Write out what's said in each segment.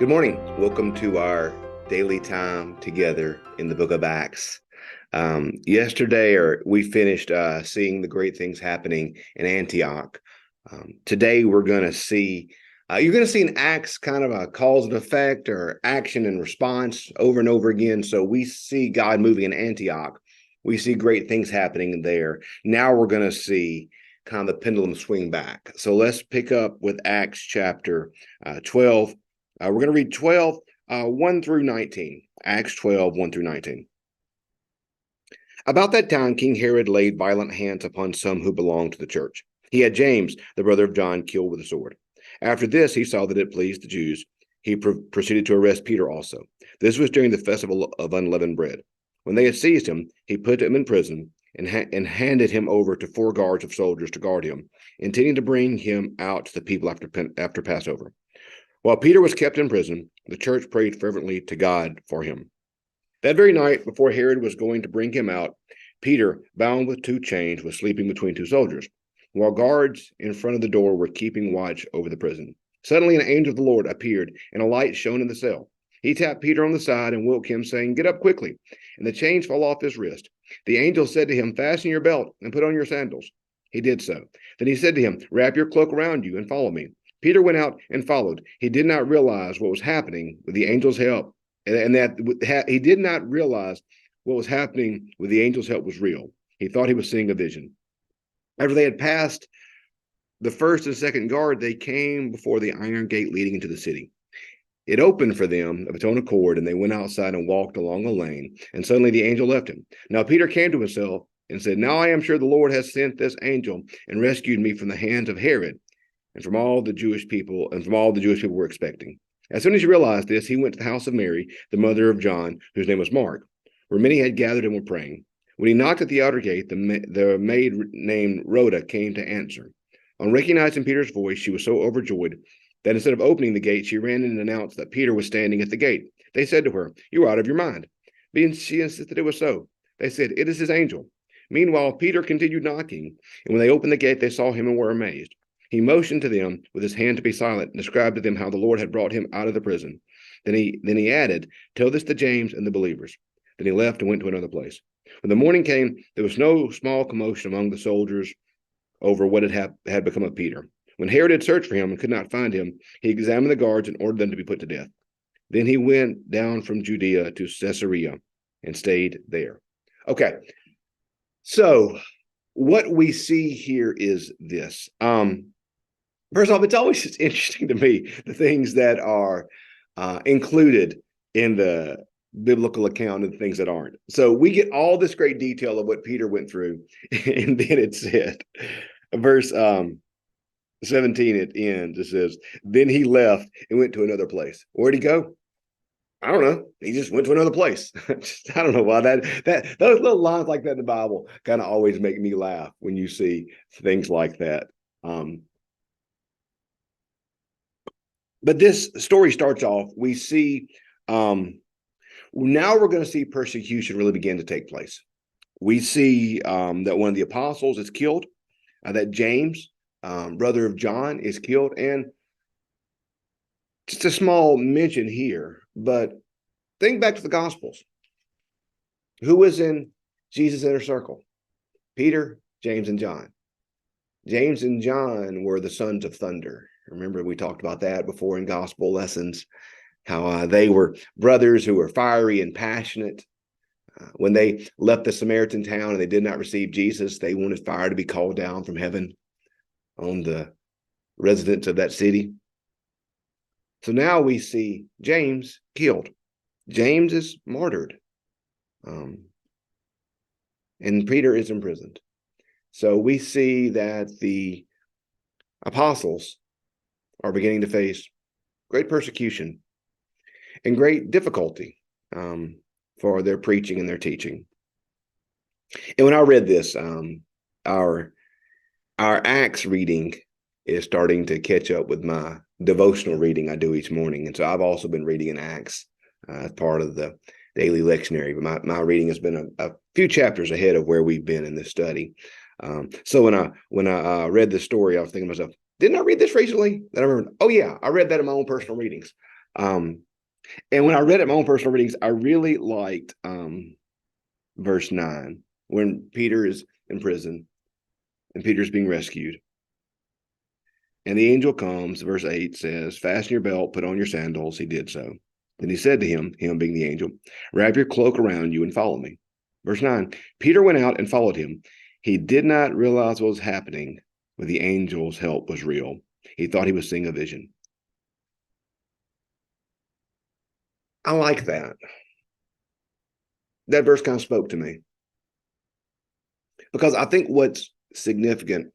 Good morning. Welcome to our daily time together in the book of Acts. Yesterday, we finished seeing the great things happening in Antioch. Today, we're going to see, you're going to see in Acts kind of a cause and effect or action and response over and over again. So we see God moving in Antioch. We see great things happening there. Now we're going to see kind of the pendulum swing back. So let's pick up with Acts chapter 12. We're going to read 12, 1 through 19. Acts 12, 1 through 19. About that time, King Herod laid violent hands upon some who belonged to the church. He had James, the brother of John, killed with a sword. After this, he saw that it pleased the Jews. He proceeded to arrest Peter also. This was during the festival of unleavened bread. When they had seized him, he put him in prison and handed him over to 4 guards of soldiers to guard him, intending to bring him out to the people after Passover. While Peter was kept in prison, the church prayed fervently to God for him. That very night, before Herod was going to bring him out, Peter, bound with 2 chains, was sleeping between 2 soldiers, while guards in front of the door were keeping watch over the prison. Suddenly an angel of the Lord appeared, and a light shone in the cell. He tapped Peter on the side and woke him, saying, "Get up quickly," and the chains fell off his wrist. The angel said to him, "Fasten your belt and put on your sandals." He did so. Then he said to him, "Wrap your cloak around you and follow me." Peter went out and followed. He did not realize what was happening with the angel's help, and that he did not realize what was happening with the angel's help was real. He thought he was seeing a vision. After they had passed the first and second guard, they came before the iron gate leading into the city. It opened for them of its own accord, and they went outside and walked along a lane. And suddenly the angel left him. Now Peter came to himself and said, "Now I am sure the Lord has sent this angel and rescued me from the hands of Herod, and from all the Jewish people were expecting." As soon as he realized this, he went to the house of Mary, the mother of John, whose name was Mark, where many had gathered and were praying. When he knocked at the outer gate, the maid named Rhoda came to answer. On recognizing Peter's voice, she was so overjoyed that instead of opening the gate, she ran in and announced that Peter was standing at the gate. They said to her, "You are out of your mind." But she insisted it was so. They said, "It is his angel." Meanwhile, Peter continued knocking, and when they opened the gate, they saw him and were amazed. He motioned to them with his hand to be silent and described to them how the Lord had brought him out of the prison. Then he added, "Tell this to James and the believers." Then he left and went to another place. When the morning came, there was no small commotion among the soldiers over what had become of Peter. When Herod had searched for him and could not find him, he examined the guards and ordered them to be put to death. Then he went down from Judea to Caesarea and stayed there. Okay, so what we see here is this. First off, it's always just interesting to me the things that are included in the biblical account and the things that aren't. So we get all this great detail of what Peter went through, and then it said, verse 17 at the end, it says, "Then he left and went to another place." Where'd he go? I don't know. He just went to another place. I don't know why that those little lines like that in the Bible kind of always make me laugh when you see things like that. But this story starts off, we see now we're going to see persecution really begin to take place. We see that one of the apostles is killed, that James, brother of John, is killed. And just a small mention here, but think back to the Gospels. Who was in Jesus' inner circle? Peter, James, and John. James and John were the sons of thunder. Remember, we talked about that before in gospel lessons, how they were brothers who were fiery and passionate. When they left the Samaritan town and they did not receive Jesus, they wanted fire to be called down from heaven on the residents of that city. So now we see James killed. James is martyred. And Peter is imprisoned. So we see that the apostles are beginning to face great persecution and great difficulty for their preaching and their teaching. And when I read this, our Acts reading is starting to catch up with my devotional reading I do each morning. And so I've also been reading in Acts as part of the daily lectionary. But my reading has been a few chapters ahead of where we've been in this study. So when I read this story, I was thinking to myself, didn't I read this recently? Then I remember, oh yeah, I read that in my own personal readings. Um, and when I read it my own personal readings, I really liked verse 9 when Peter is in prison and Peter's being rescued. And the angel comes, verse 8 says, "Fasten your belt, put on your sandals." He did so. Then he said to him being the angel, "Wrap your cloak around you and follow me." Verse 9, Peter went out and followed him. He did not realize what was happening, but the angel's help was real. He thought he was seeing a vision. I like that. That verse kind of spoke to me. Because I think what's significant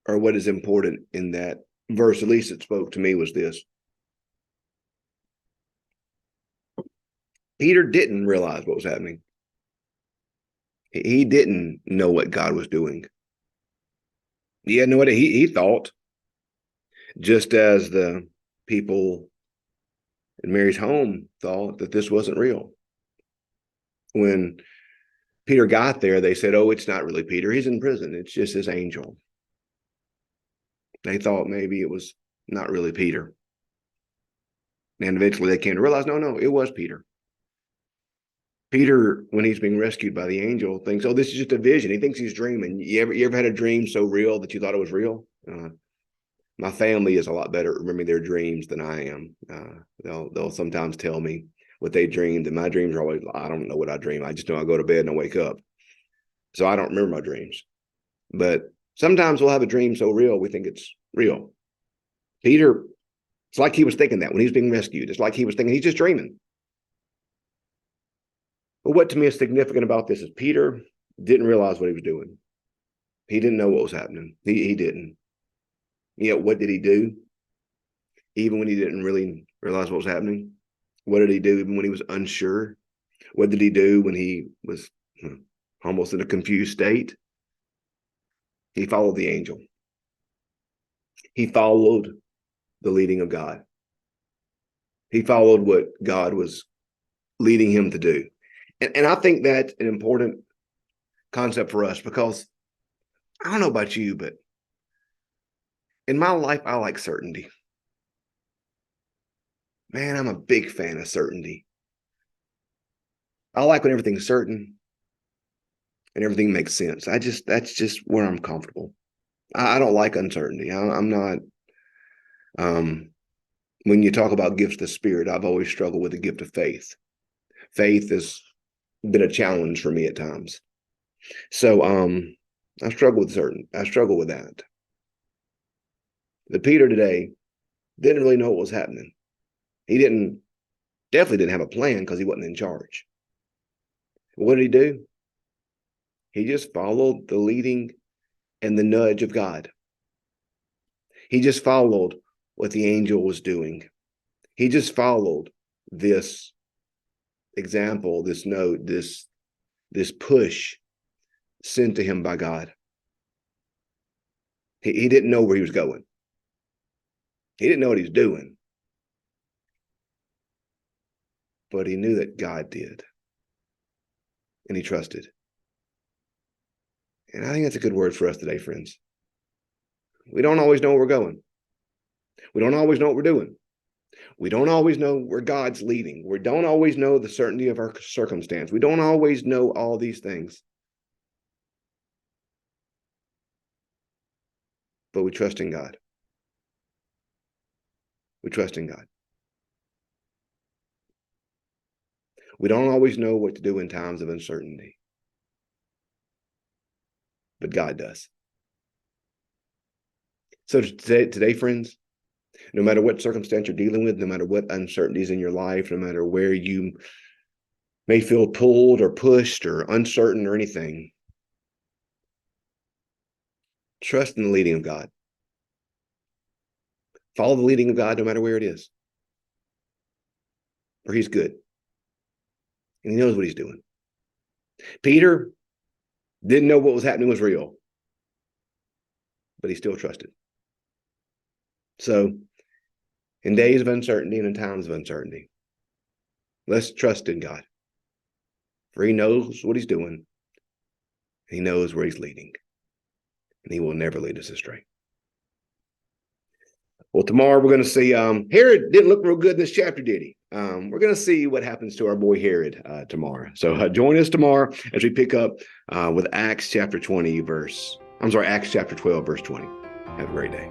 or what is important in that verse, at least it spoke to me, was this. Peter didn't realize what was happening. He didn't know what God was doing. He had no idea. He thought, just as the people in Mary's home thought, that this wasn't real. When Peter got there, they said, "Oh, it's not really Peter. He's in prison. It's just his angel." They thought maybe it was not really Peter. And eventually they came to realize, no, it was Peter. Peter, when he's being rescued by the angel, thinks, "Oh, this is just a vision." He thinks he's dreaming. You ever had a dream so real that you thought it was real? My family is a lot better at remembering their dreams than I am. They'll sometimes tell me what they dreamed, and my dreams are always, I don't know what I dream. I just know I go to bed and I wake up. So I don't remember my dreams. But sometimes we'll have a dream so real we think it's real. Peter, it's like he was thinking that when he's being rescued. It's like he was thinking he's just dreaming. But what to me is significant about this is Peter didn't realize what he was doing. He didn't know what was happening. He didn't. Yet what did he do? Even when he didn't really realize what was happening? What did he do even when he was unsure? What did he do when he was almost in a confused state? He followed the angel. He followed the leading of God. He followed what God was leading him to do. And I think that's an important concept for us, because I don't know about you, but in my life, I like certainty. Man, I'm a big fan of certainty. I like when everything's certain and everything makes sense. That's just where I'm comfortable. I don't like uncertainty. I'm not. When you talk about gifts of the Spirit, I've always struggled with the gift of faith. Faith has been a challenge for me at times. So I struggle with that. The Peter today didn't really know what was happening. He definitely didn't have a plan because he wasn't in charge. What did he do? He just followed the leading and the nudge of God. He just followed what the angel was doing. He just followed this example, this note, this push sent to him by God. He didn't know where he was going. He didn't know what he was doing. But he knew that God did. And he trusted. And I think that's a good word for us today, friends. We don't always know where we're going. We don't always know what we're doing. We don't always know where God's leading. We don't always know the certainty of our circumstance. We don't always know all these things. But we trust in God. We trust in God. We don't always know what to do in times of uncertainty. But God does. So today, friends, no matter what circumstance you're dealing with, no matter what uncertainties in your life, no matter where you may feel pulled or pushed or uncertain or anything, trust in the leading of God. Follow the leading of God no matter where it is. For he's good. And he knows what he's doing. Peter didn't know what was happening was real, but he still trusted. So in days of uncertainty and in times of uncertainty, let's trust in God. For he knows what he's doing. He knows where he's leading. And he will never lead us astray. Well, tomorrow we're going to see Herod didn't look real good in this chapter, did he? We're going to see what happens to our boy Herod tomorrow. So join us tomorrow as we pick up with Acts chapter 12, verse 20. Have a great day.